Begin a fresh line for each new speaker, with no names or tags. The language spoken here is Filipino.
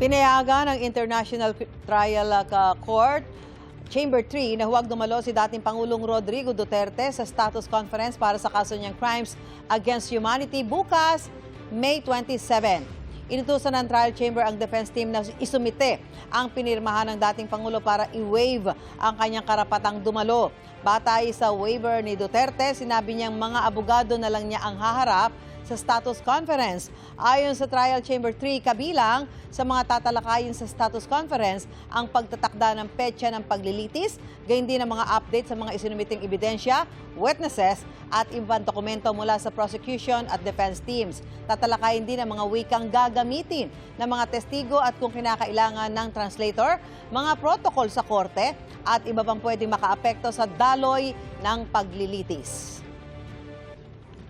Pinayagan ng International Trial Court Chamber 3 na huwag dumalo si dating Pangulong Rodrigo Duterte sa status conference para sa kaso niyang crimes against humanity bukas, May 27. Inutusan ng trial chamber ang defense team na isumite ang pinirmahan ng dating Pangulo para i-waive ang kanyang karapatang dumalo. Batay sa waiver ni Duterte, sinabi niyang mga abogado na lang niya ang haharap sa status conference. Ayon sa Trial Chamber 3, kabilang sa mga tatalakayin sa status conference ang pagtatakda ng petsa ng paglilitis, gayon din ang mga update sa mga isinumiting ebidensya, witnesses at ibang dokumento mula sa prosecution at defense teams. Tatalakayin din ang mga wikang gagamitin ng mga testigo at kung kinakailangan ng translator, mga protocol sa korte at iba pang pwedeng makaapekto sa daloy ng paglilitis.